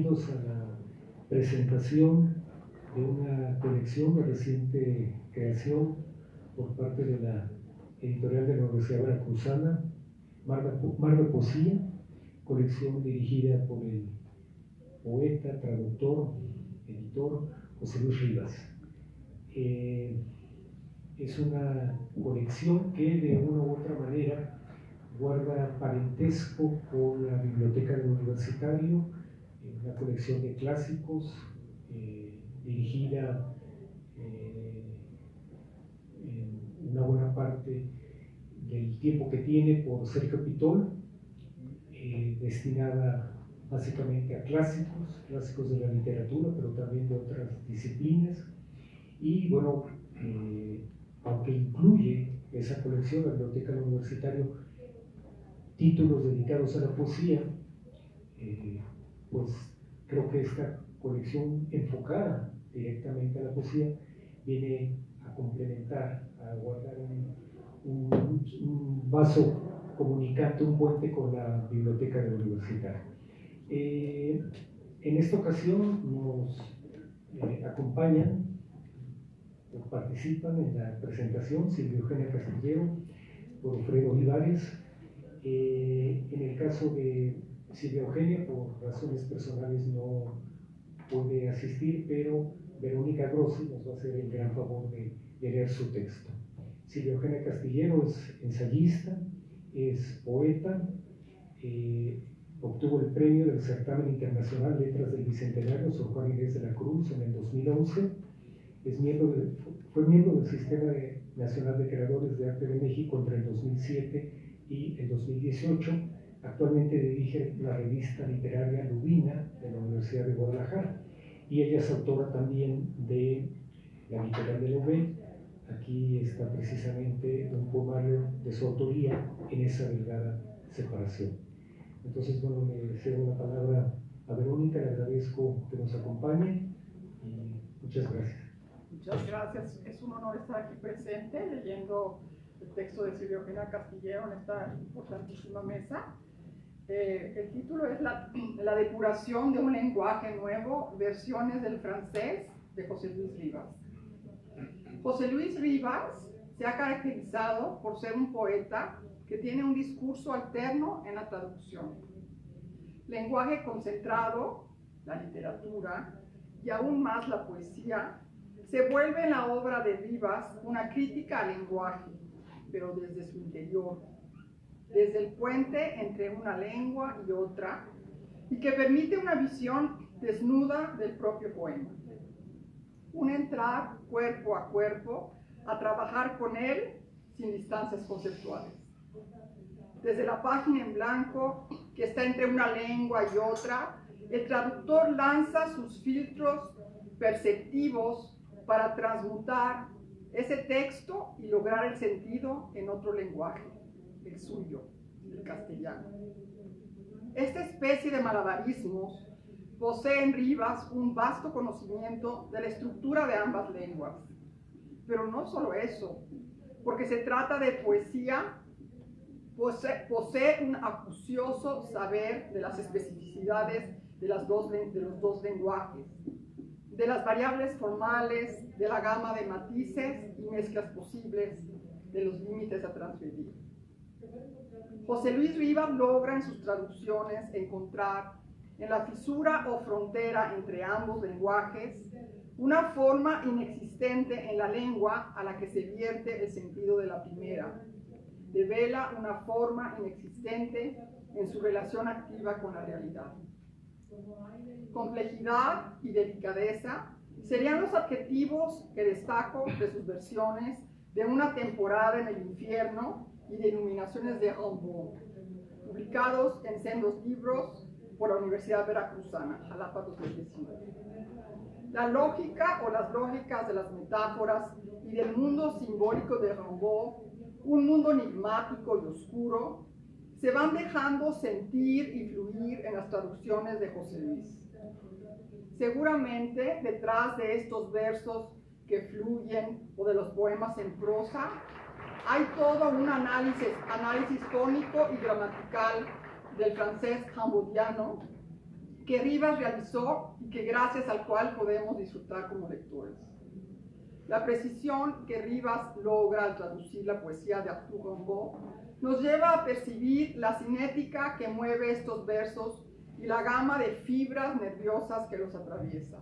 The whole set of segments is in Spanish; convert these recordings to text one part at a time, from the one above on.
bienvenidos a la presentación de una colección de reciente creación por parte de la editorial de la Universidad Veracruzana, Mar de Poesía, colección dirigida por el poeta, traductor, editor José Luis Rivas. Es una colección que de una u otra manera guarda parentesco con la biblioteca del universitario, una colección de clásicos dirigida en una buena parte del tiempo que tiene por Sergio Pitol, destinada básicamente a clásicos de la literatura, pero también de otras disciplinas. Y bueno, aunque incluye esa colección, la biblioteca del universitario, títulos dedicados a la poesía, pues creo que esta colección enfocada directamente a la poesía viene a complementar, a guardar un vaso comunicante, un puente con la biblioteca del universitario. En esta ocasión nos acompañan, participan en la presentación Silvia Eugenia Castillero, Godofredo Olivares. En el caso de Silvia Eugenia, por razones personales no puede asistir, pero Verónica Grossi nos va a hacer el gran favor de leer su texto. Silvia Eugenia Castillero es ensayista, es poeta, obtuvo el premio del Certamen Internacional Letras del Bicentenario Sor Juana Inés de la Cruz en el 2011, fue miembro del Sistema Nacional de Creadores de Arte de México entre el 2007 y el 2018. Actualmente dirige la revista literaria Lubina de la Universidad de Guadalajara y ella es autora también de La Literal de Lobé. Aquí está precisamente un poemario de su autoría en esa delgada separación. Entonces, bueno, le cedo la palabra a Verónica, le agradezco que nos acompañe y muchas gracias. Muchas gracias, es un honor estar aquí presente leyendo el texto de Silvia Eugenia Castillero en esta importantísima mesa. El título es la depuración de un lenguaje nuevo, versiones del francés, de José Luis Rivas. José Luis Rivas se ha caracterizado por ser un poeta que tiene un discurso alterno en la traducción. Lenguaje concentrado, la literatura, y aún más la poesía, se vuelve en la obra de Rivas una crítica al lenguaje, pero desde su interior, desde el puente entre una lengua y otra, y que permite una visión desnuda del propio poema. Un entrar cuerpo a cuerpo a trabajar con él sin distancias conceptuales. Desde la página en blanco, que está entre una lengua y otra, el traductor lanza sus filtros perceptivos para transmutar ese texto y lograr el sentido en otro lenguaje, el suyo, el castellano. Esta especie de malabarismos posee en Rivas un vasto conocimiento de la estructura de ambas lenguas. Pero no solo eso, porque se trata de poesía, posee un acucioso saber de las especificidades de los dos lenguajes, de las variables formales, de la gama de matices y mezclas posibles, de los límites a transgredir. José Luis Rivas logra en sus traducciones encontrar en la fisura o frontera entre ambos lenguajes una forma inexistente en la lengua a la que se vierte el sentido de la primera. Devela una forma inexistente en su relación activa con la realidad. Complejidad y delicadeza serían los adjetivos que destaco de sus versiones de Una temporada en el infierno y de Iluminaciones de Rimbaud, publicados en sendos libros por la Universidad Veracruzana, Jalapa 2019. La lógica o las lógicas de las metáforas y del mundo simbólico de Rimbaud, un mundo enigmático y oscuro, se van dejando sentir y fluir en las traducciones de José Luis. Seguramente detrás de estos versos que fluyen o de los poemas en prosa hay todo un análisis tónico y gramatical del francés rimbauddiano que Rivas realizó y que gracias al cual podemos disfrutar como lectores. La precisión que Rivas logra al traducir la poesía de Arthur Rimbaud nos lleva a percibir la cinética que mueve estos versos y la gama de fibras nerviosas que los atraviesa.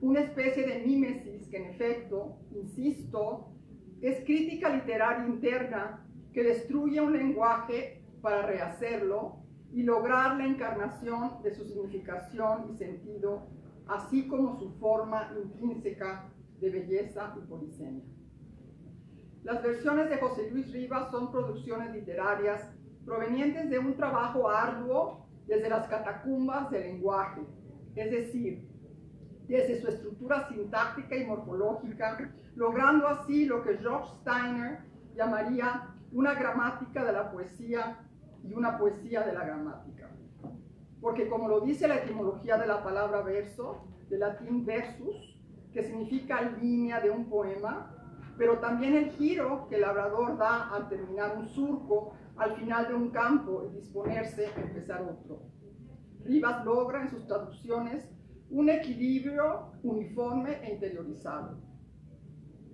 Una especie de mímesis que en efecto, insisto, es crítica literaria interna que destruye un lenguaje para rehacerlo y lograr la encarnación de su significación y sentido, así como su forma intrínseca de belleza y polisemia. Las versiones de José Luis Rivas son producciones literarias provenientes de un trabajo arduo desde las catacumbas del lenguaje, es decir, desde su estructura sintáctica y morfológica, logrando así lo que George Steiner llamaría una gramática de la poesía y una poesía de la gramática. Porque como lo dice la etimología de la palabra verso, del latín versus, que significa línea de un poema, pero también el giro que el labrador da al terminar un surco al final de un campo y disponerse a empezar otro. Rivas logra en sus traducciones un equilibrio uniforme e interiorizado.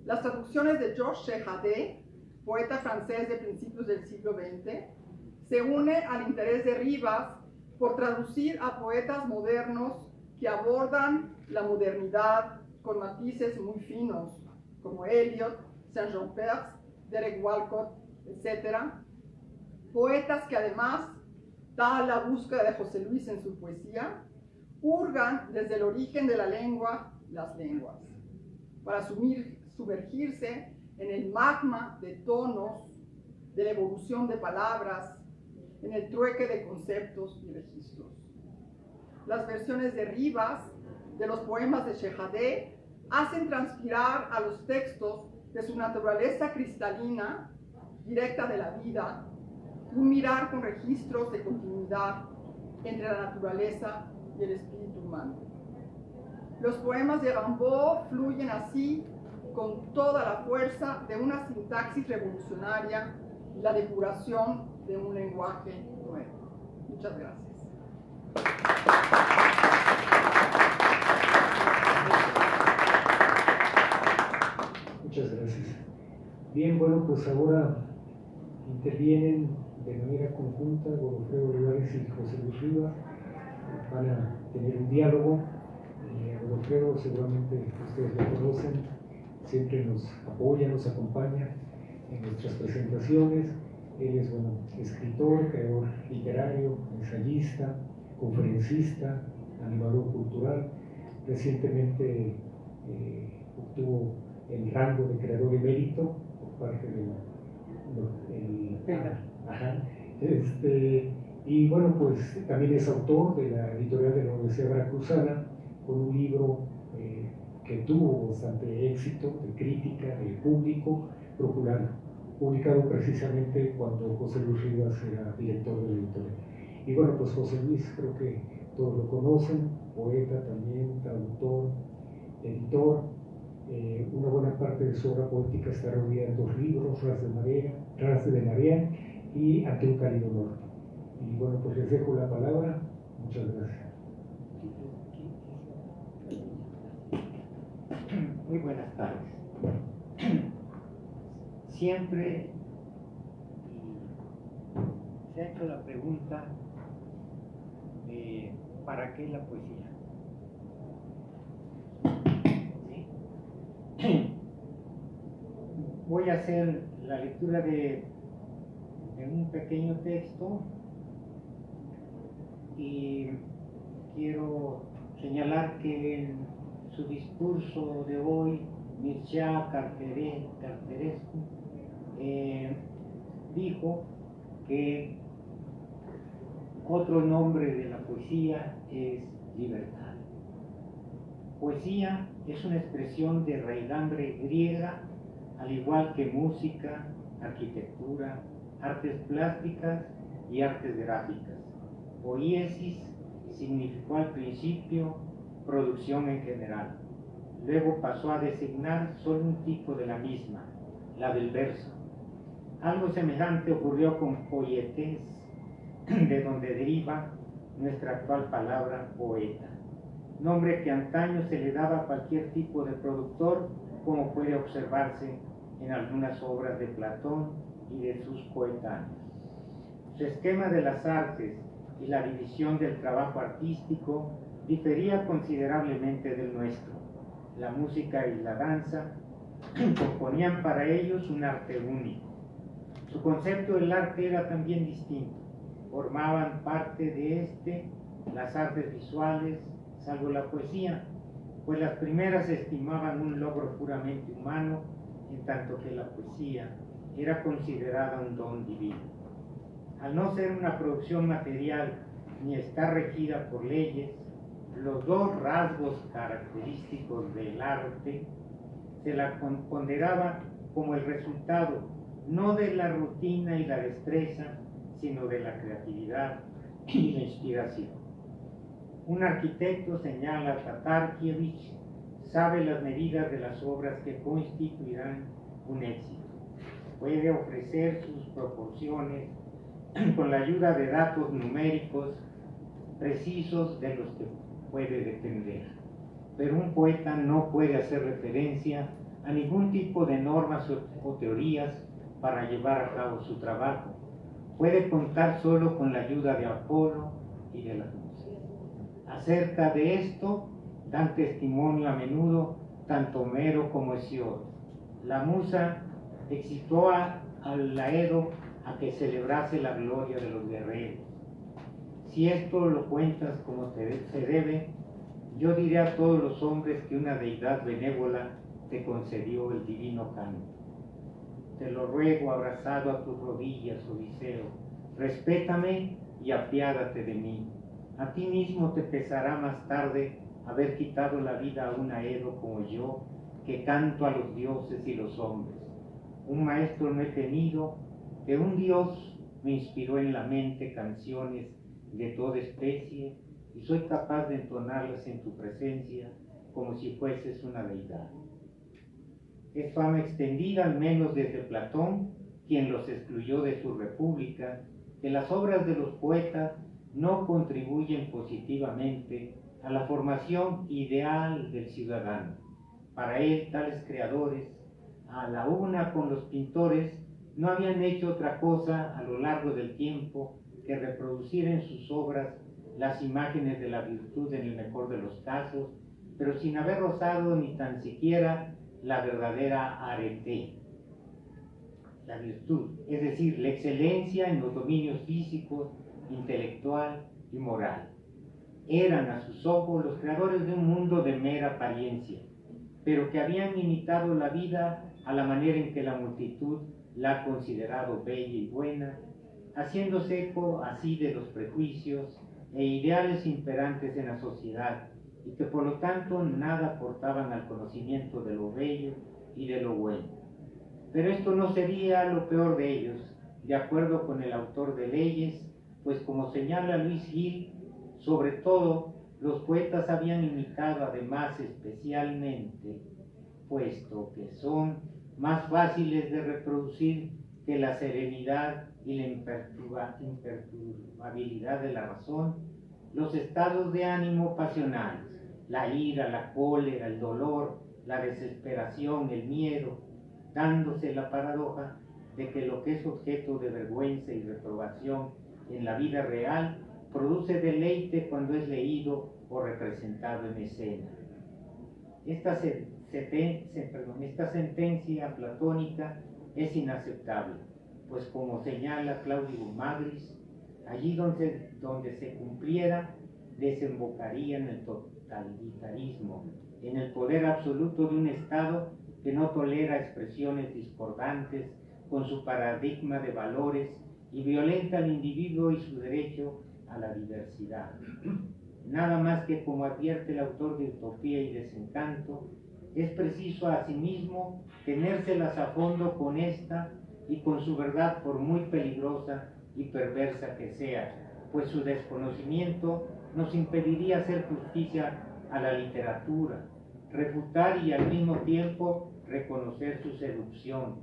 Las traducciones de Georges Chehadé, poeta francés de principios del siglo XX, se une al interés de Rivas por traducir a poetas modernos que abordan la modernidad con matices muy finos, como Eliot, Saint-Jean-Perse, Derek Walcott, etc. Poetas que además, tal la búsqueda de José Luis en su poesía, hurgan desde el origen de la lengua las lenguas, para sumergirse en el magma de tonos, de la evolución de palabras, en el trueque de conceptos y registros. Las versiones de Rivas, de los poemas de Chehadé, hacen transpirar a los textos de su naturaleza cristalina, directa de la vida, un mirar con registros de continuidad entre la naturaleza y el espíritu humano. Los poemas de Rimbaud fluyen así con toda la fuerza de una sintaxis revolucionaria y la depuración de un lenguaje nuevo. Muchas gracias. Muchas gracias. Bien, bueno, pues ahora intervienen de manera conjunta Godofredo Olivares y José Luis Rivas. Van a tener un diálogo. Godofredo seguramente ustedes lo conocen, siempre nos apoya, nos acompaña en nuestras presentaciones. Él es, bueno, escritor, creador literario, ensayista, conferencista, animador cultural. Recientemente obtuvo el rango de creador emérito por parte del y bueno, pues también es autor de la editorial de la Universidad Veracruzana, con un libro que tuvo bastante éxito de crítica, de público, publicado precisamente cuando José Luis Rivas era director de la editorial. Y bueno, pues José Luis creo que todos lo conocen, poeta también, traductor, editor. Una buena parte de su obra poética está reunida en dos libros, Ras de Marea y Ante un cálido norte. Y bueno, pues les dejo la palabra. Muchas gracias. Muy buenas tardes. Siempre se ha hecho la pregunta de ¿para qué la poesía? ¿Sí? Voy a hacer la lectura de un pequeño texto y quiero señalar que en su discurso de hoy, Mircea Carterescu dijo que otro nombre de la poesía es libertad. Poesía es una expresión de raigambre griega, al igual que música, arquitectura, artes plásticas y artes gráficas. Poiesis significó al principio producción en general. Luego pasó a designar solo un tipo de la misma, la del verso. Algo semejante ocurrió con poietés, de donde deriva nuestra actual palabra poeta, nombre que antaño se le daba a cualquier tipo de productor, como puede observarse en algunas obras de Platón y de sus coetáneos. Su esquema de las artes y la división del trabajo artístico difería considerablemente del nuestro. La música y la danza componían para ellos un arte único. Su concepto del arte era también distinto. Formaban parte de este las artes visuales, salvo la poesía, pues las primeras se estimaban un logro puramente humano, en tanto que la poesía era considerada un don divino. Al no ser una producción material ni estar regida por leyes, los dos rasgos característicos del arte se la ponderaba como el resultado no de la rutina y la destreza, sino de la creatividad y la inspiración. Un arquitecto, señala Tatarkiewicz, sabe las medidas de las obras que constituirán un éxito. Puede ofrecer sus proporciones con la ayuda de datos numéricos precisos de los que puede depender. Pero un poeta no puede hacer referencia a ningún tipo de normas o teorías para llevar a cabo su trabajo. Puede contar solo con la ayuda de Apolo y de las musas. Acerca de esto dan testimonio a menudo tanto Homero como Hesíodo. La musa excitó al Laedo a que celebrase la gloria de los guerreros. Si esto lo cuentas como se debe, yo diré a todos los hombres que una deidad benévola te concedió el divino canto. Te lo ruego abrazado a tus rodillas, Odiseo, respétame y apiádate de mí. A ti mismo te pesará más tarde haber quitado la vida a un Aedo como yo, que canto a los dioses y los hombres. Un maestro no he tenido, que un dios me inspiró en la mente canciones de toda especie, y soy capaz de entonarlas en tu presencia como si fueses una deidad. Es fama extendida, al menos desde Platón, quien los excluyó de su república, que las obras de los poetas no contribuyen positivamente a la formación ideal del ciudadano. Para él, tales creadores, a la una con los pintores, no habían hecho otra cosa a lo largo del tiempo que reproducir en sus obras las imágenes de la virtud en el mejor de los casos, pero sin haber rozado ni tan siquiera la verdadera arete, la virtud, es decir, la excelencia en los dominios físicos, intelectual y moral. Eran a sus ojos los creadores de un mundo de mera apariencia, pero que habían imitado la vida a la manera en que la multitud la ha considerado bella y buena, haciéndose eco así de los prejuicios e ideales imperantes en la sociedad, y que por lo tanto nada aportaban al conocimiento de lo bello y de lo bueno. Pero esto no sería lo peor de ellos, de acuerdo con el autor de Leyes, pues como señala Luis Gil, sobre todo los poetas habían imitado además especialmente, puesto que son más fáciles de reproducir que la serenidad y la imperturbabilidad de la razón, los estados de ánimo pasionales, la ira, la cólera, el dolor, la desesperación, el miedo, dándose la paradoja de que lo que es objeto de vergüenza y reprobación en la vida real produce deleite cuando es leído o representado en escena. Esta sentencia platónica es inaceptable, pues como señala Claudio Magris, allí donde se cumpliera, desembocaría en el totalitarismo, en el poder absoluto de un Estado que no tolera expresiones discordantes con su paradigma de valores y violenta al individuo y su derecho a la diversidad. Nada más que, como advierte el autor de Utopía y Desencanto, es preciso asimismo tenérselas a fondo con esta y con su verdad, por muy peligrosa y perversa que sea, pues su desconocimiento nos impediría hacer justicia a la literatura, refutar y al mismo tiempo reconocer su seducción,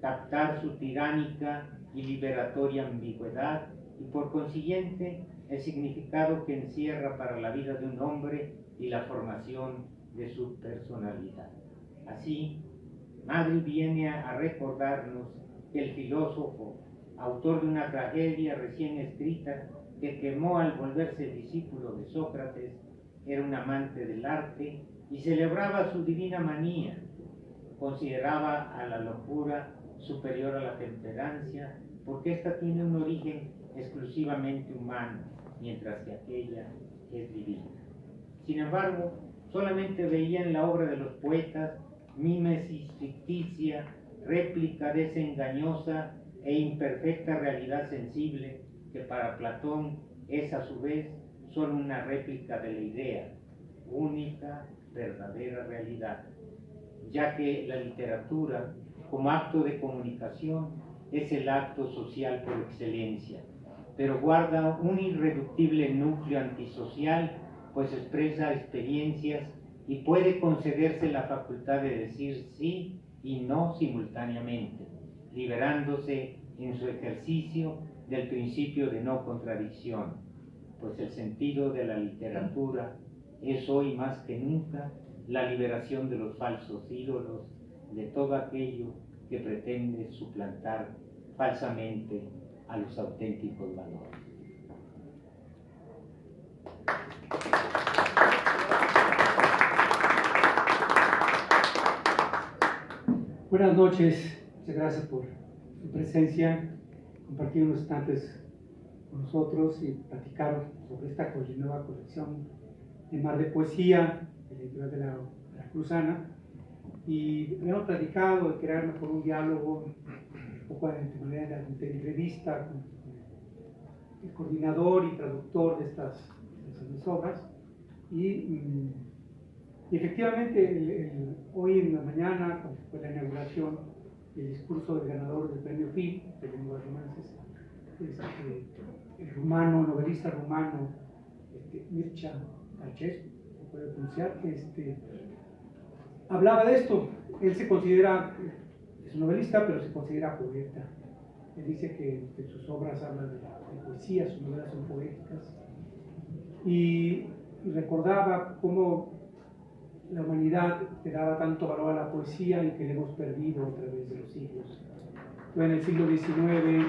captar su tiránica y liberatoria ambigüedad y por consiguiente el significado que encierra para la vida de un hombre y la formación de su personalidad. Así, Madrid viene a recordarnos que el filósofo, autor de una tragedia recién escrita que quemó al volverse discípulo de Sócrates, era un amante del arte y celebraba su divina manía. Consideraba a la locura superior a la temperancia porque ésta tiene un origen exclusivamente humano, mientras que aquella es divina. Sin embargo, solamente veía en la obra de los poetas mímesis ficticia, réplica de esa engañosa e imperfecta realidad sensible que para Platón es a su vez solo una réplica de la idea, única, verdadera realidad, ya que la literatura, como acto de comunicación, es el acto social por excelencia, pero guarda un irreductible núcleo antisocial, pues expresa experiencias y puede concederse la facultad de decir sí y no simultáneamente, liberándose en su ejercicio del principio de no contradicción, pues el sentido de la literatura es hoy más que nunca la liberación de los falsos ídolos, de todo aquello que pretende suplantar falsamente a los auténticos valores. Buenas noches, muchas gracias por su presencia, compartir unos instantes con nosotros y platicar sobre esta nueva colección de Mar de Poesía, de la editorial de la Veracruzana. Y habíamos platicado de crear mejor un diálogo, un poco de manera de entrevista con el coordinador y traductor de estas obras. Y efectivamente, hoy en la mañana, cuando fue la inauguración, el discurso del ganador del premio FIL, de lenguas romances, el rumano, novelista rumano, Mircea Eliade, se puede pronunciar, hablaba de esto. Él se considera, es un novelista, pero se considera poeta. Él dice que sus obras hablan de poesía, sus novelas son poéticas. Y recordaba cómo la humanidad le daba tanto valor a la poesía y que le hemos perdido a través de los siglos. En el siglo XIX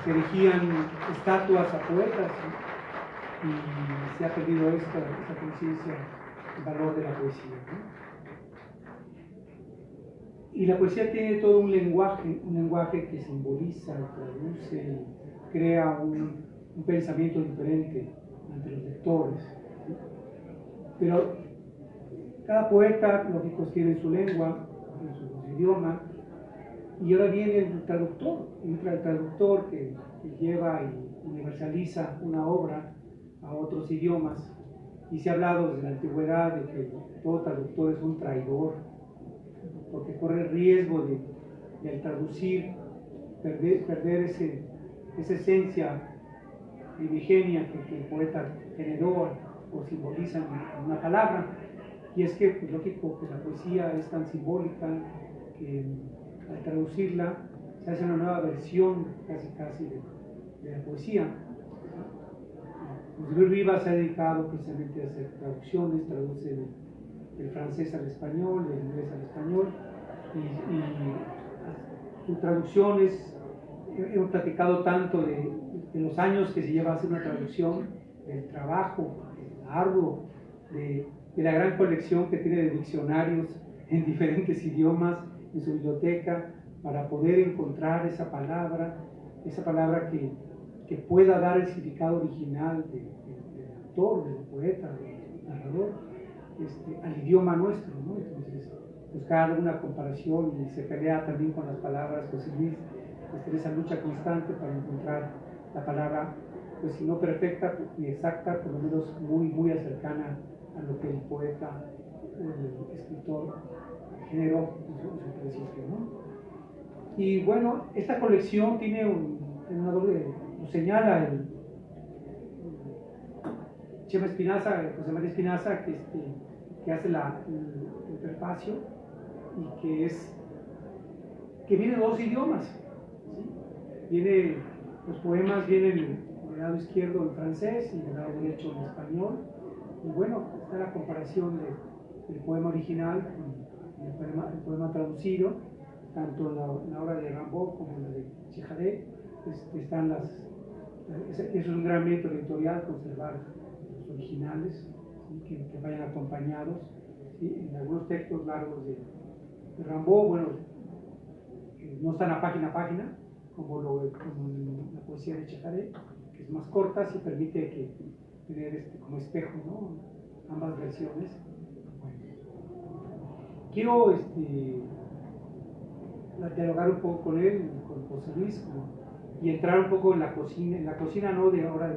se erigían estatuas a poetas, ¿no? Y se ha perdido esa conciencia, el valor de la poesía, ¿no? Y la poesía tiene todo un lenguaje que simboliza, traduce, crea un pensamiento diferente ante los lectores, ¿sí? Pero cada poeta, lógico, tiene su lengua, tiene su idioma, y ahora viene el traductor, entra el traductor que lleva y universaliza una obra a otros idiomas, y se ha hablado desde la antigüedad de que todo traductor es un traidor, porque corre el riesgo de al traducir, perder esa esencia primigenia que el poeta generó o simboliza en una palabra. Y es que, pues, lógico, que la poesía es tan simbólica que al traducirla se hace una nueva versión casi de la poesía. Luis Rivas se ha dedicado precisamente a hacer traducciones, traduce del francés al español, del inglés al español, y sus traducciones, hemos platicado tanto de los años que se lleva a hacer una traducción, del trabajo arduo, de la gran colección que tiene de diccionarios en diferentes idiomas en su biblioteca para poder encontrar esa palabra que pueda dar el significado original del autor, del poeta, del narrador, al idioma nuestro, ¿no? Entonces, buscar una comparación, y se pelea también con las palabras, José Luis, en esa lucha constante para encontrar la palabra, pues si no perfecta ni exacta, por lo menos muy cercana a lo que el poeta o el escritor generó en su principio, ¿no? Y bueno, esta colección tiene una doble, lo señala el Chema Espinaza, José María Espinaza, que hace el prefacio, y que viene en dos idiomas, ¿sí? Los poemas vienen del lado izquierdo en francés y del lado derecho en español. Y bueno, está la comparación del poema original con el poema traducido, tanto en la obra de Rimbaud como en la de Chejade. Están es un gran mérito editorial conservar los originales, ¿sí? que vayan acompañados, ¿sí? En algunos textos largos de Rimbaud, bueno, no están a página, como la poesía de Chejade, que es más corta, sí permite tener como espejo, ¿no? Ambas versiones. Bueno, quiero dialogar un poco con él, con José Luis, y entrar un poco en la cocina no de ahora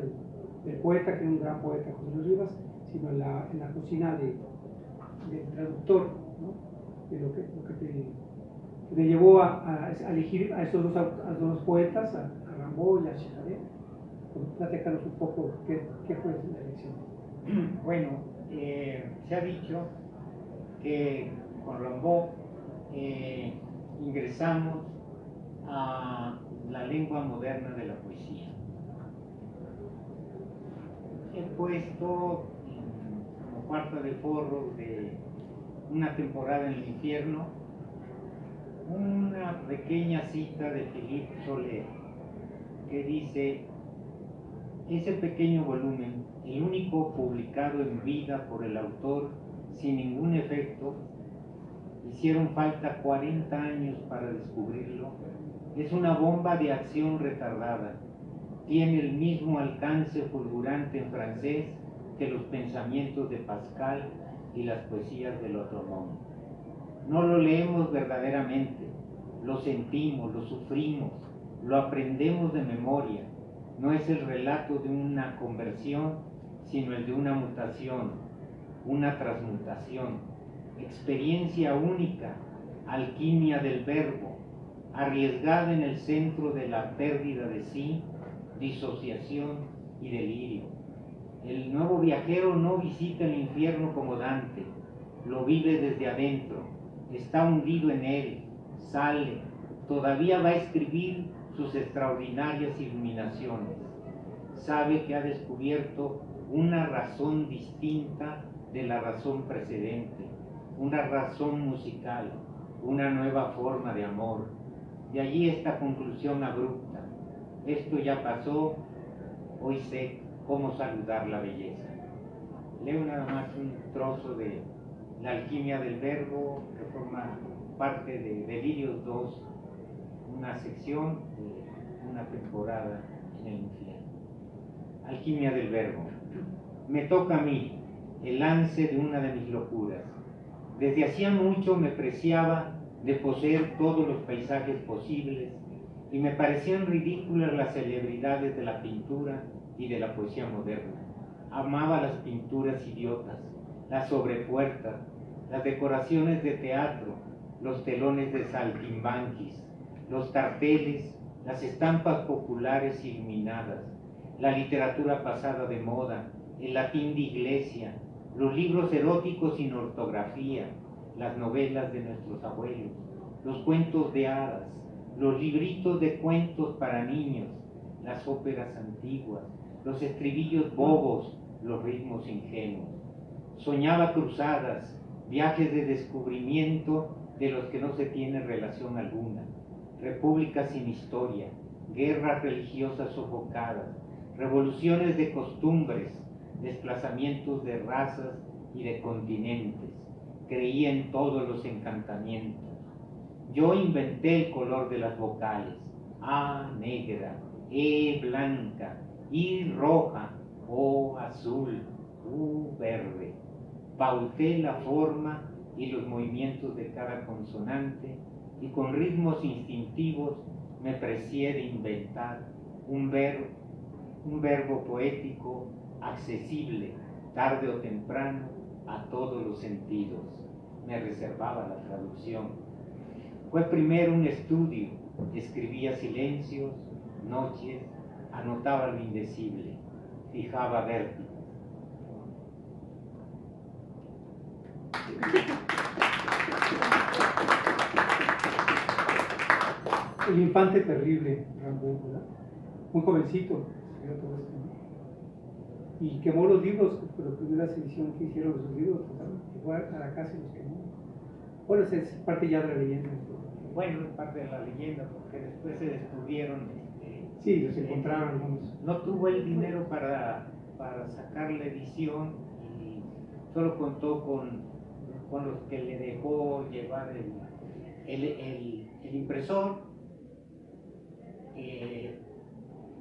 del poeta, que es un gran poeta, José Luis Rivas, sino en la cocina del traductor, ¿no? De lo que te llevó a elegir a esos dos poetas, a Rimbaud y a Chejade. Platícanos un poco qué fue la elección. Bueno, se ha dicho que con Rimbaud ingresamos a la lengua moderna de la poesía. He puesto como cuarta de forro de Una temporada en el infierno una pequeña cita de Philippe Soler que dice: ese pequeño volumen, el único publicado en vida por el autor sin ningún efecto, hicieron falta 40 años para descubrirlo, es una bomba de acción retardada. Tiene el mismo alcance fulgurante en francés que los pensamientos de Pascal y las poesías del otro mundo. No lo leemos verdaderamente, lo sentimos, lo sufrimos, lo aprendemos de memoria. No es el relato de una conversión, sino el de una mutación, una transmutación, experiencia única, alquimia del verbo, arriesgada en el centro de la pérdida de sí, disociación y delirio. El nuevo viajero no visita el infierno como Dante, lo vive desde adentro, está hundido en él, sale, todavía va a escribir sus extraordinarias iluminaciones. Sabe que ha descubierto una razón distinta de la razón precedente, una razón musical, una nueva forma de amor. De allí esta conclusión abrupta: esto ya pasó, hoy sé cómo saludar la belleza. Leo nada más un trozo de La alquimia del verbo, que forma parte de Delirios 2, una sección de Una temporada en el infierno. Alquimia del verbo. Me toca a mí el lance de una de mis locuras. Desde hacía mucho me preciaba de poseer todos los paisajes posibles y me parecían ridículas las celebridades de la pintura y de la poesía moderna. Amaba las pinturas idiotas, las sobrepuertas, las decoraciones de teatro, los telones de saltimbanquis, los carteles, las estampas populares iluminadas, la literatura pasada de moda, el latín de iglesia, los libros eróticos sin ortografía, las novelas de nuestros abuelos, los cuentos de hadas, los libritos de cuentos para niños, las óperas antiguas, los estribillos bobos, los ritmos ingenuos. Soñaba cruzadas, viajes de descubrimiento de los que no se tiene relación alguna, repúblicas sin historia, guerras religiosas sofocadas, revoluciones de costumbres, desplazamientos de razas y de continentes. Creía en todos los encantamientos. Yo inventé el color de las vocales: A negra, E blanca, I roja, O azul, U verde. Pauté la forma y los movimientos de cada consonante y con ritmos instintivos me precié de inventar un verbo poético accesible, tarde o temprano, a todos los sentidos. Me reservaba la traducción. Fue primero un estudio, escribía silencios, noches, anotaba lo indecible, fijaba vértigo. El infante terrible, Rimbaud, ¿verdad? Muy jovencito, perdió todo esto, ¿no? Y quemó los libros, pero las primeras ediciones que hicieron de sus libros, pues, fue a la casa y los quemó. Bueno, es parte ya de la leyenda. Bueno, es parte de la leyenda, porque después se descubrieron. Sí, los encontraron algunos. No tuvo el dinero para sacar la edición y solo contó con los que le dejó llevar el impresor.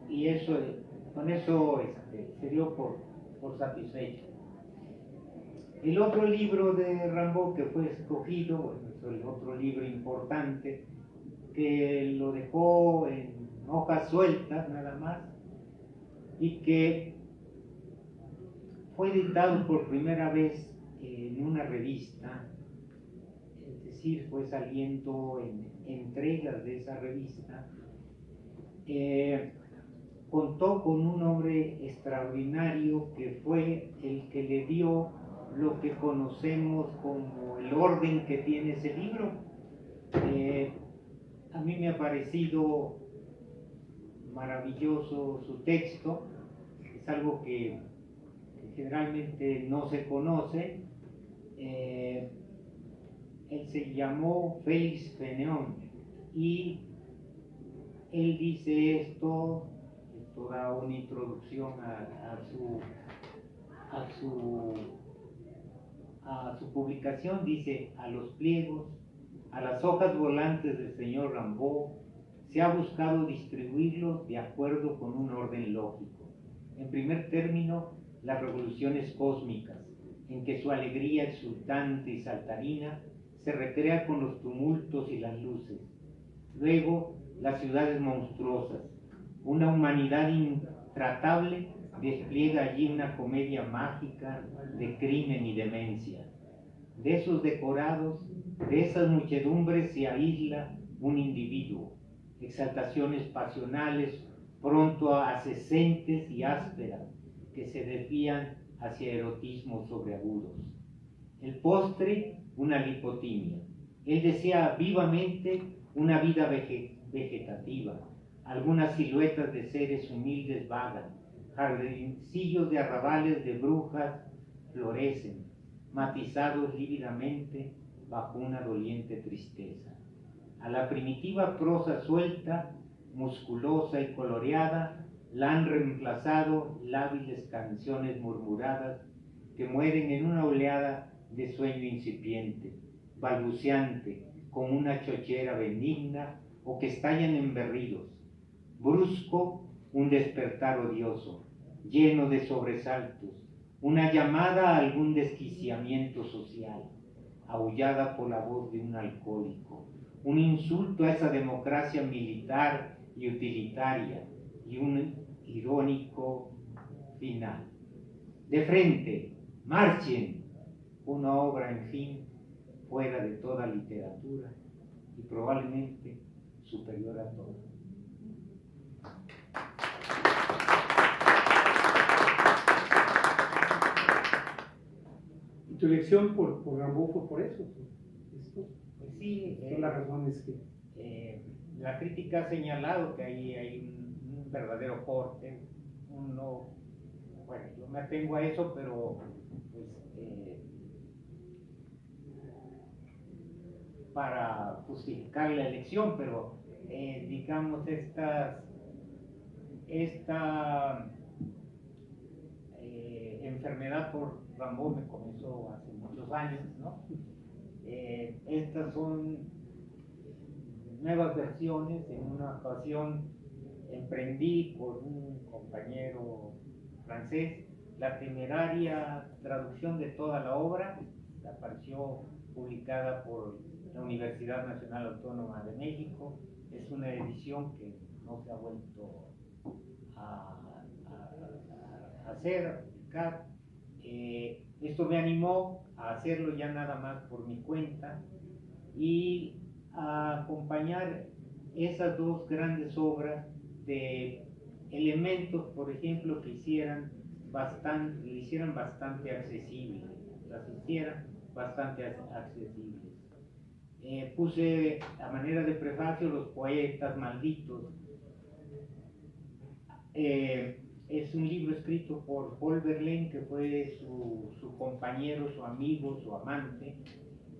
Y eso, con eso se dio por satisfecho. El otro libro de Rimbaud que fue escogido, bueno, es el otro libro importante, que lo dejó en hojas sueltas nada más, y que fue editado por primera vez en una revista, es decir, fue saliendo en entregas de esa revista. Contó con un hombre extraordinario que fue el que le dio lo que conocemos como el orden que tiene ese libro. A mí me ha parecido maravilloso su texto, es algo que generalmente no se conoce. Él se llamó Félix Fénéon y él dice esto da una introducción a su publicación. Dice: a los pliegos, a las hojas volantes del señor Rimbaud se ha buscado distribuirlos de acuerdo con un orden lógico. En primer término, las revoluciones cósmicas, en que su alegría exultante y saltarina se recrea con los tumultos y las luces. Luego, las ciudades monstruosas. Una humanidad intratable despliega allí una comedia mágica de crimen y demencia. De esos decorados, de esas muchedumbres se aísla un individuo. Exaltaciones pasionales, pronto ascendentes y ásperas, que se desvían hacia erotismos sobreagudos. El postre, una lipotimia. Él desea vivamente una vida vegetativa. Algunas siluetas de seres humildes vagan, jardincillos de arrabales de brujas florecen, matizados lívidamente bajo una doliente tristeza. A la primitiva prosa suelta, musculosa y coloreada, la han reemplazado lábiles canciones murmuradas que mueren en una oleada de sueño incipiente, balbuceante, como una chochera benigna, o que estallan en berridos. Brusco, un despertar odioso, lleno de sobresaltos, una llamada a algún desquiciamiento social, aullada por la voz de un alcohólico, un insulto a esa democracia militar y utilitaria, y un irónico final. De frente, marchen, una obra, en fin, fuera de toda literatura y probablemente superior a todo. ¿Y tu elección por Rimbaud fue por eso? Pues sí, son las razones que... la crítica ha señalado que ahí hay un verdadero corte. Bueno, yo me atengo a eso, pero pues, para justificar la elección, pero digamos esta enfermedad por Rimbaud me comenzó hace muchos años, ¿no? Estas son nuevas versiones. En una ocasión emprendí con un compañero francés la temeraria traducción de toda la obra. Apareció publicada por la Universidad Nacional Autónoma de México. Es una edición que no se ha vuelto a hacer, a publicar. Esto me animó a hacerlo ya nada más por mi cuenta y a acompañar esas dos grandes obras de elementos, por ejemplo, que le hicieran bastante accesibles, puse a manera de prefacio los poetas malditos. es un libro escrito por Paul Verlaine, que fue su compañero, su amigo, su amante,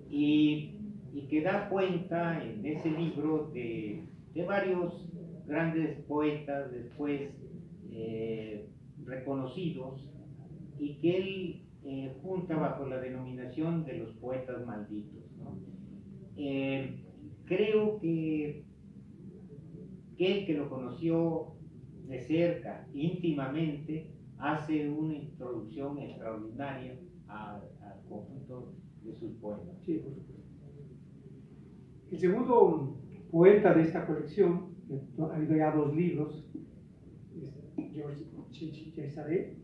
y que da cuenta en ese libro de varios grandes poetas después reconocidos, y que él junta bajo la denominación de los poetas malditos, ¿no? Creo que el que lo conoció de cerca, íntimamente, hace una introducción extraordinaria al conjunto de sus poemas. Sí, por supuesto. El segundo poeta de esta colección, ha habido ya 2 libros, es George Chehadé,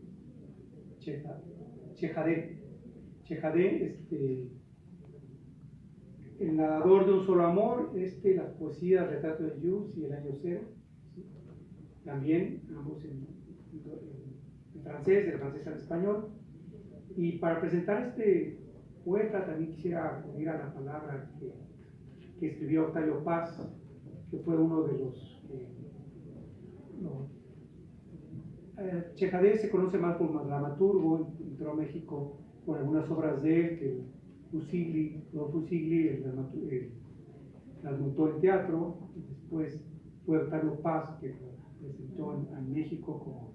El nadador de un solo amor, las poesías Retrato de Jules y El año cero, ¿sí? También ambos en francés, del francés al español. Y para presentar este poeta también quisiera acudir a la palabra que escribió Octavio Paz, que fue uno de los Chehadé se conoce más como dramaturgo, entró a México con algunas obras de él, que Fusigli las montó en teatro, y después fue Octavio Paz que lo presentó en México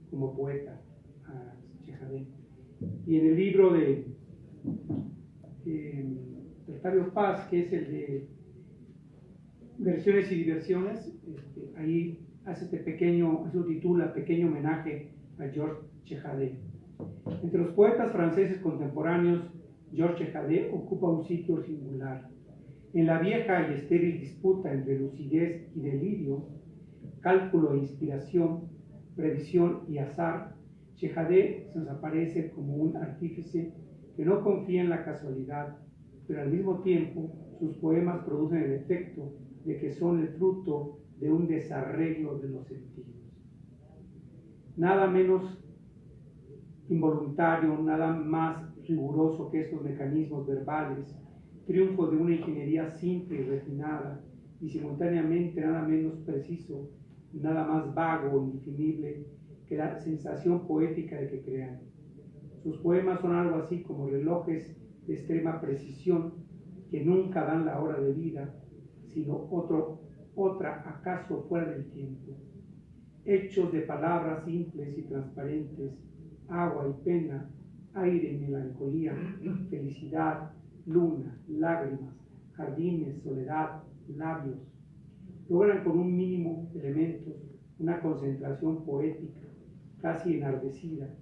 como poeta a Chehadé. Y en el libro de Octavio Paz, que es el de Versiones y Diversiones, ahí hace lo titula Pequeño homenaje a Georges Chehadé. Entre los poetas franceses contemporáneos, Georges Chehadé ocupa un sitio singular. En la vieja y estéril disputa entre lucidez y delirio, cálculo e inspiración, previsión y azar, Chehadé se nos aparece como un artífice que no confía en la casualidad, pero al mismo tiempo sus poemas producen el efecto de que son el fruto de un desarreglo de los sentidos. Nada menos involuntario, nada más riguroso que estos mecanismos verbales, triunfo de una ingeniería simple y refinada, y simultáneamente nada menos preciso, nada más vago o indefinible que la sensación poética de que crean. Sus poemas son algo así como relojes de extrema precisión que nunca dan la hora de vida, sino otra acaso fuera del tiempo. Hechos de palabras simples y transparentes, agua y pena, aire y melancolía, felicidad, luna, lágrimas, jardines, soledad, labios, logran con un mínimo de elementos una concentración poética, casi enardecida,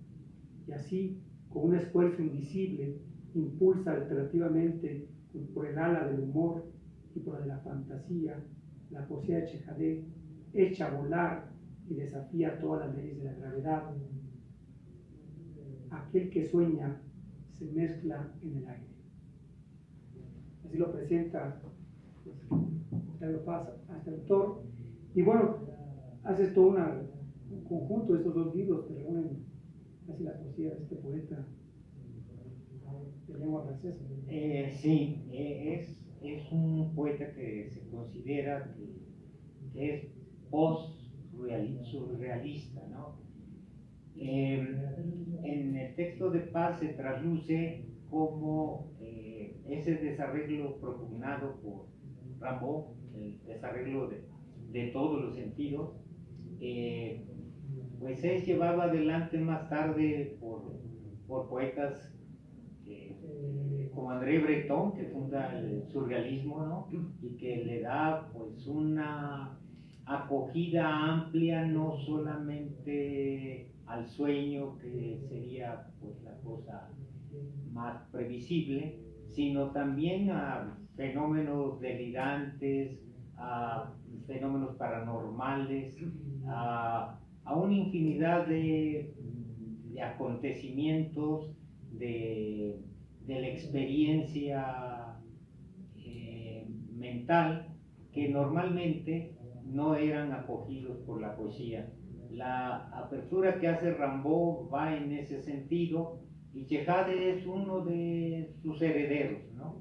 y así, con un esfuerzo invisible, impulsa alternativamente por el ala del humor y por el de la fantasía, la poesía de Chehadé echa a volar y desafía todas las leyes de la gravedad. Aquel que sueña se mezcla en el aire. Así lo presenta Octavio Paz a este autor. Y bueno, haces todo un conjunto de estos 2 libros que reúnen casi la poesía de este poeta de lengua francesa. Sí, es un poeta que se considera que es post-surrealista, ¿no? En el texto de Paz se trasluce como ese desarreglo propugnado por Rimbaud, el desarreglo de todos los sentidos, pues es llevado adelante más tarde por poetas como André Breton, que funda el surrealismo, ¿no? Y que le da pues una acogida amplia, no solamente al sueño, que sería pues la cosa más previsible, sino también a fenómenos delirantes, a fenómenos paranormales, a una infinidad de acontecimientos de la experiencia mental que normalmente no eran acogidos por la poesía. La apertura que hace Rimbaud va en ese sentido, y Chehadé es uno de sus herederos, ¿no?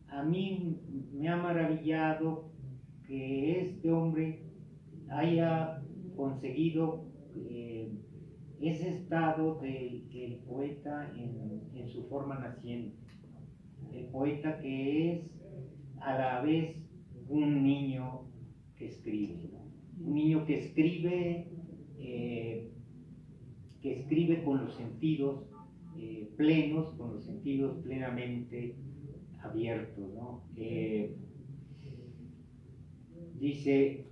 A mí me ha maravillado que este hombre haya conseguido ese estado del poeta en su forma naciente. El poeta que es a la vez un niño que escribe, ¿no? Un niño que escribe con los sentidos plenos, con los sentidos plenamente abiertos, ¿no? Dice,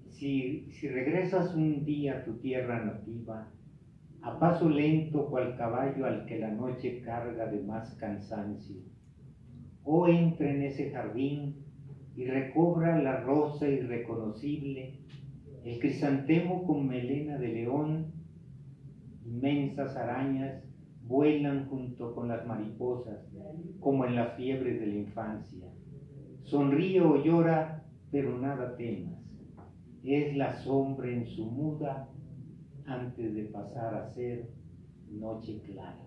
si regresas un día a tu tierra nativa, a paso lento cual caballo al que la noche carga de más cansancio, o entra en ese jardín y recobra la rosa irreconocible, el crisantemo con melena de león, inmensas arañas vuelan junto con las mariposas, como en las fiebres de la infancia. Sonríe o llora, pero nada temas. Es la sombra en su muda antes de pasar a ser noche clara.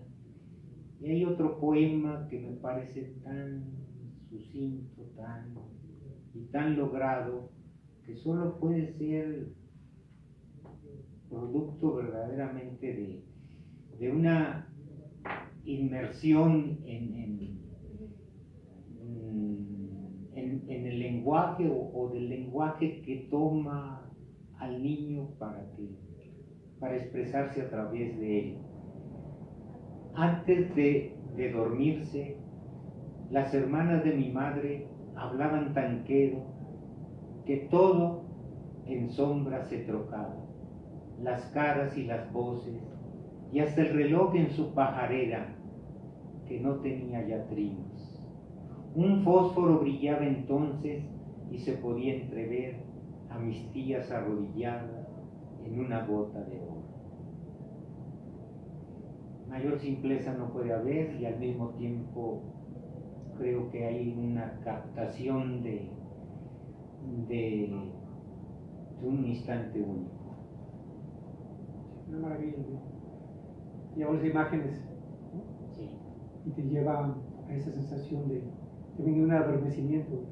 Y hay otro poema que me parece tan sucinto, tan logrado, que solo puede ser producto verdaderamente de una inmersión en el lenguaje o del lenguaje que toma al niño para expresarse a través de él. Antes de dormirse, las hermanas de mi madre hablaban tan quedo que todo en sombra se trocaba, las caras y las voces, y hasta el reloj en su pajarera, que no tenía ya trinos. Un fósforo brillaba entonces y se podía entrever a mis tías arrodilladas en una gota de oro. Mayor simpleza no puede haber, y al mismo tiempo creo que hay una captación de un instante único. Una maravilla, ¿no? Y ahora las imágenes, ¿no? Sí. Y te lleva a esa sensación de un adormecimiento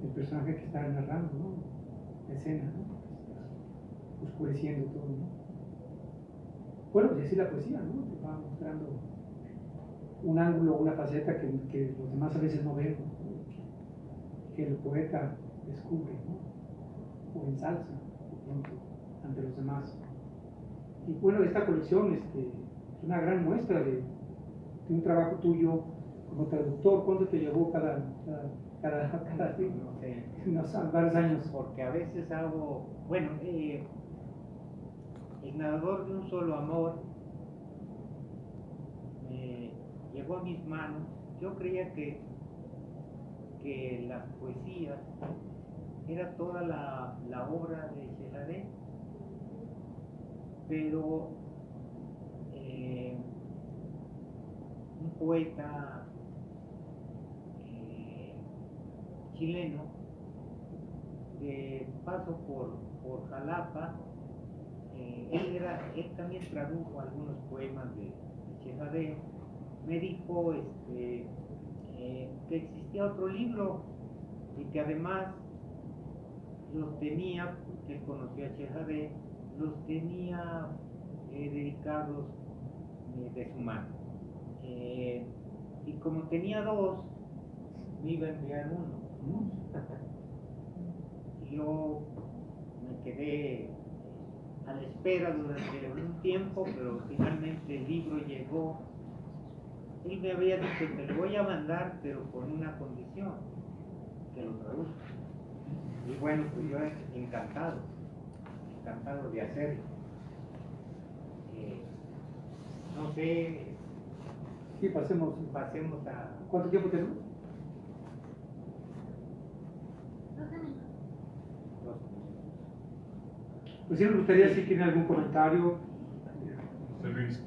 del personaje que está narrando, ¿no? La escena, ¿no? Oscureciendo todo, ¿no? Bueno, pues así la poesía, ¿no? Te va mostrando un ángulo, una faceta que los demás a veces no ven, ¿no? Que el poeta descubre, ¿no? O ensalza de pronto ante los demás. Y bueno, esta colección es una gran muestra de un trabajo tuyo como traductor. ¿Cuánto te llevó cada libro? No sé. Unos varios años. Porque a veces hago, bueno, El nadador de un solo amor me llegó a mis manos. Yo creía que la poesía era toda la obra de Cheladé, pero un poeta chileno de paso por Jalapa, él también tradujo algunos poemas de Cheladé. Me dijo que existía otro libro y que además los tenía, porque él conocía a Cheladé, los tenía dedicados de su mano. Y como tenía dos, me iba a enviar uno. Yo me quedé a la espera durante un tiempo, pero finalmente el libro llegó. Él me había dicho: te lo voy a mandar, pero con una condición, que lo traduzca. Y bueno, pues yo encantado de hacerlo. No sé. Sí, pasemos a... ¿Cuánto tiempo tenemos? 12 minutos. Pues sí, me gustaría, si tiene algún comentario. José Luis,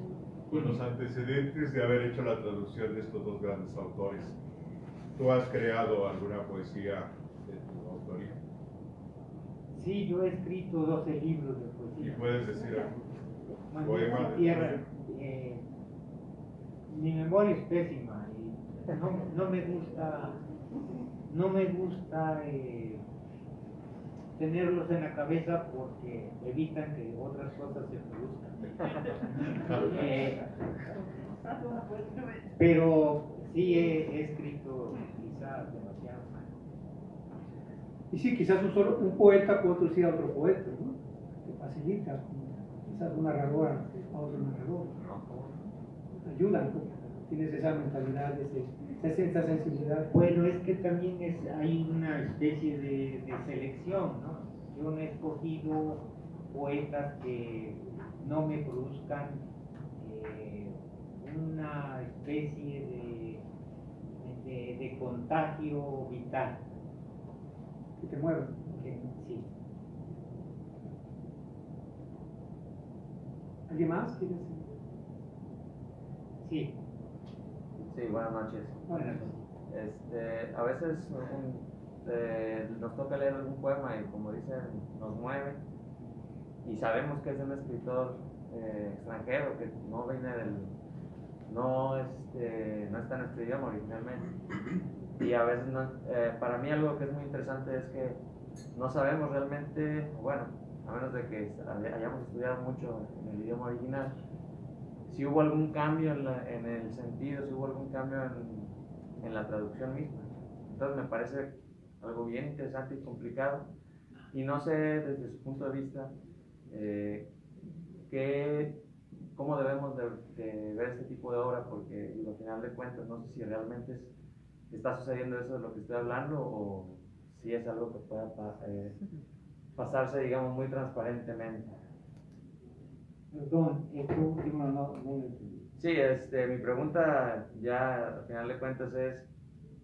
con los antecedentes de haber hecho la traducción de estos dos grandes autores, ¿tú has creado alguna poesía de tu autoría? Sí, yo he escrito 12 libros de poesía. ¿Y puedes decir algún poema de Tierra, poesía? mi memoria es pésima y no me gusta tenerlos en la cabeza porque evitan que otras cosas se produzcan. Pero sí he escrito quizás demasiado mal. Y sí, quizás un poeta puede traducir a otro poeta, ¿no? Que facilita, quizás un narrador a otro narrador. Ayuda, ¿no? Tienes esa mentalidad, esa sensibilidad. Bueno, es que también hay una especie de selección, ¿no? Yo no he escogido poetas que no me produzcan una especie de contagio vital. Que te muevan. Sí. ¿Alguien más? ¿Quieres? Sí. Sí, buenas noches. Bueno, A veces nos toca leer algún poema y, como dicen, nos mueve y sabemos que es de un escritor extranjero que no viene no está en nuestro idioma originalmente, y a veces para mí algo que es muy interesante es que no sabemos realmente, bueno, a menos de que hayamos estudiado mucho en el idioma original, si hubo algún cambio en el sentido, si hubo algún cambio en la traducción misma. Entonces me parece algo bien interesante y complicado, y no sé desde su punto de vista cómo debemos de ver este tipo de obra, porque al final de cuentas no sé si realmente está sucediendo eso de lo que estoy hablando, o si es algo que pueda pasarse, digamos, muy transparentemente. Perdón, esto último no lo entendí. Sí, mi pregunta ya al final de cuentas es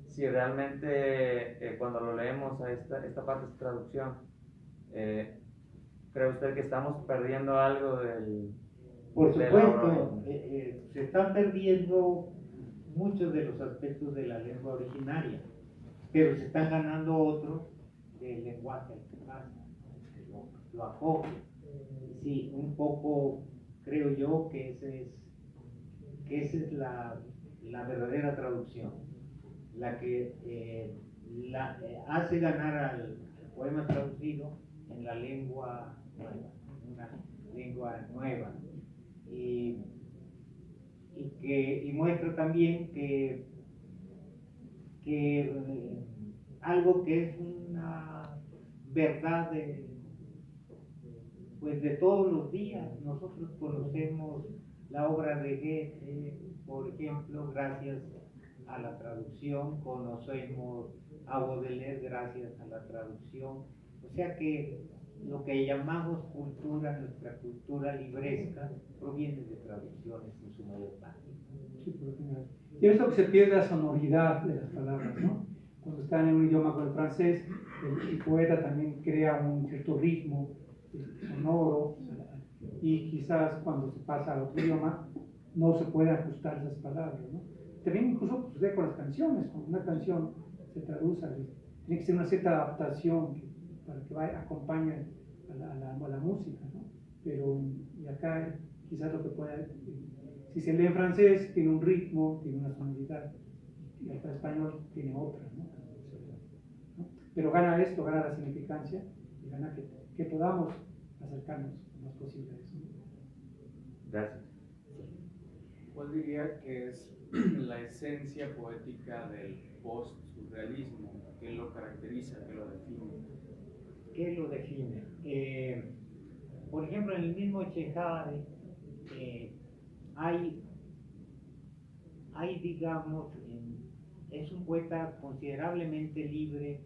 si realmente cuando lo leemos a esta parte de traducción, ¿cree usted que estamos perdiendo algo Por de la obra supuesto, original? se están perdiendo muchos de los aspectos de la lengua originaria, pero se están ganando otros del lenguaje al que pasa, que lo acoge. Sí, un poco creo yo que esa es la verdadera traducción, la que hace ganar al poema traducido en la lengua nueva, una lengua nueva, y muestra también que algo que es una verdad pues de todos los días. Nosotros conocemos la obra de Goethe, por ejemplo, gracias a la traducción, conocemos a Baudelaire gracias a la traducción, o sea que lo que llamamos cultura, nuestra cultura libresca, proviene de traducciones en su mayor parte. Sí, por lo general. Y esto que se pierde la sonoridad de las palabras, ¿no? Cuando están en un idioma como el francés, el poeta también crea un cierto ritmo sonoro, y quizás cuando se pasa a otro idioma no se puede ajustar esas palabras, ¿no? También incluso sucede con las canciones. Cuando una canción se traduce, tiene que ser una cierta adaptación para que acompañe a la música, ¿no? Pero y acá quizás lo que pueda, si se lee en francés tiene un ritmo, tiene una sonoridad, y el español tiene otra, ¿no? Pero gana esto, gana la significancia, y gana que podamos acercarnos lo más posible a eso. Gracias. ¿Cuál diría que es la esencia poética del post-surrealismo? ¿Qué lo caracteriza? ¿Qué lo define? ¿Qué lo define? Por ejemplo, en el mismo Chejade hay digamos, es un poeta considerablemente libre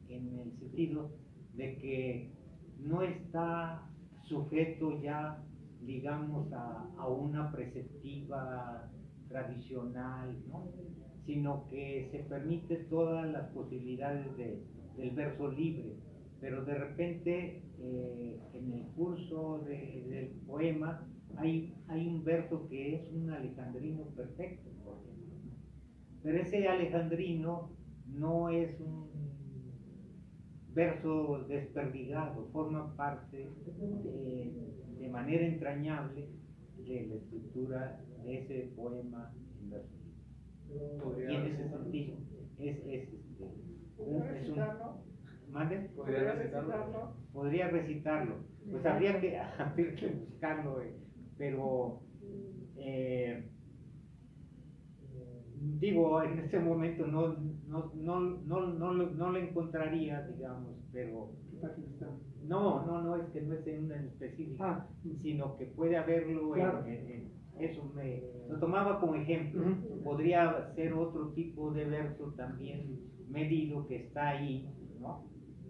en el sentido de que no está sujeto ya, digamos, a una preceptiva tradicional, ¿no? Sino que se permite todas las posibilidades del verso libre, pero de repente en el curso del poema hay un verso que es un alejandrino perfecto, por ejemplo. Pero ese alejandrino no es un verso desperdigado, forma parte de manera entrañable de la estructura de ese poema en verso libre. Y en ese sentido es un... ¿Mande? ¿Podría recitarlo? Podría recitarlo. Pues habría que buscarlo, pero digo, en este momento no lo encontraría, digamos, pero ¿Qué página está? no, es que no es en una en específico, sino que puede haberlo Claro. eso lo tomaba como ejemplo. Podría ser otro tipo de verso también medido que está ahí, ¿no?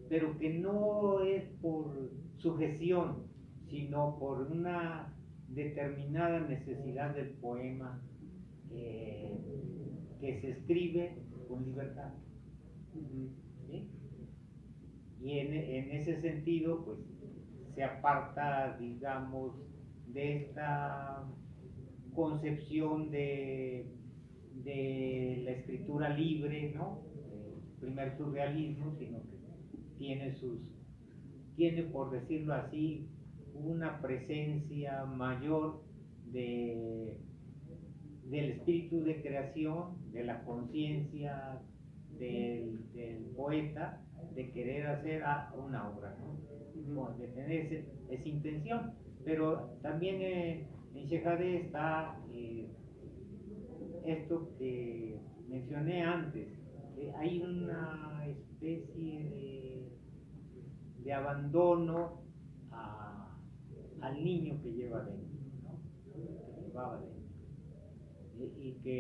Pero que no es por sujeción, sino por una determinada necesidad del poema que se escribe con libertad. ¿Sí? Y en ese sentido, pues, se aparta, digamos, de esta concepción de la escritura libre, ¿no? El primer surrealismo, sino que tiene, por decirlo así, una presencia mayor del espíritu de creación, de la conciencia del poeta, de querer hacer una obra, ¿no? De tener esa intención. Pero también en Shehadeh está esto que mencioné antes, que hay una especie de abandono al niño que lleva dentro, ¿no? Que llevaba dentro. Y que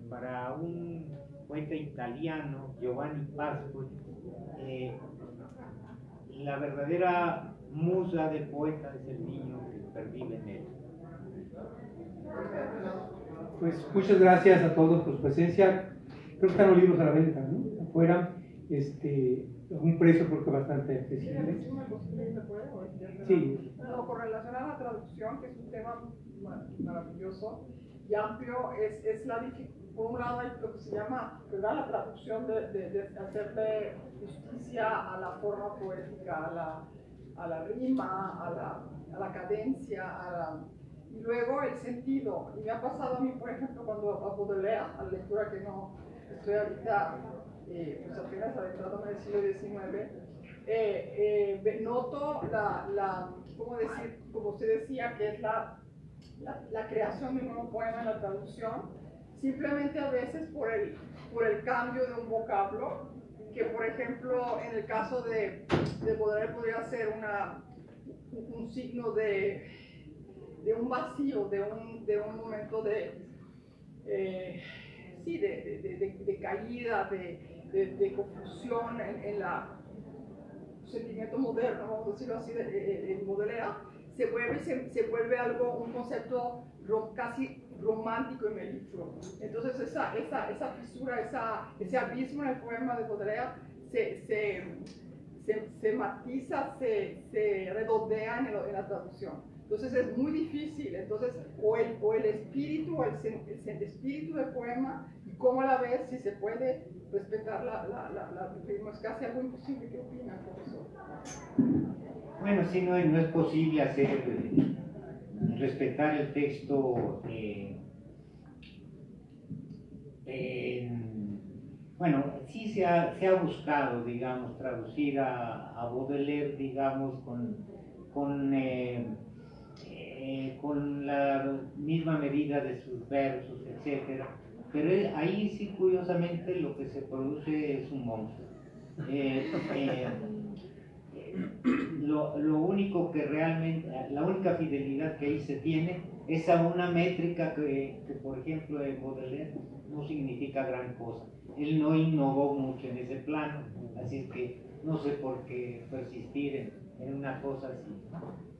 para un poeta italiano, Giovanni Pascoli, la verdadera musa del poeta es el niño que pervive en él. Pues muchas gracias a todos por su presencia. Creo que están los libros a la venta, ¿no? Afuera, un precio creo que bastante accesible. Sí. No, con relación a la traducción, que es un tema maravilloso y amplio, es la dificultad. Por un lado hay lo que se llama, ¿verdad?, la traducción de hacerle justicia a la forma poética, a la rima, a la cadencia, y luego el sentido. Y me ha pasado a mí, por ejemplo, cuando a Baudelaire, a la lectura que no estoy ahorita, pues apenas adentrándome en el siglo XIX, noto ¿cómo decir? Como usted decía, que es la creación de un nuevo poema en la traducción, simplemente a veces por el cambio de un vocablo, que por ejemplo en el caso de Baudelaire podría ser un signo de un vacío, de un momento de caída, de confusión en el sentimiento moderno, vamos a decirlo así, en Baudelaire, se vuelve un concepto casi romántico y melífluo. Entonces esa fisura, ese abismo en el poema de Baudelaire se matiza, se redondea en la traducción. Entonces es muy difícil. Entonces, o el espíritu, el espíritu del poema, y cómo a la vez, si se puede respetar la ritmo, es casi algo imposible. ¿Qué opinan, profesor? Bueno, sí, no es posible respetar el texto. Bueno, sí se ha buscado, digamos, traducir a Baudelaire, digamos, con la misma medida de sus versos, etc. Pero ahí sí, curiosamente, lo que se produce es un monstruo. Lo único que realmente, la única fidelidad que ahí se tiene es a una métrica que por ejemplo, en Baudelaire no significa gran cosa. Él no innovó mucho en ese plano, así es que no sé por qué persistir en una cosa así, ¿no?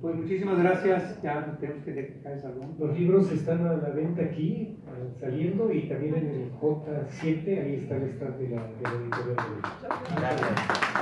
Pues muchísimas gracias, ya tenemos que dejar el salón. Los libros están a la venta aquí, saliendo, y también en el J7, ahí está el stand de la editorial. Gracias.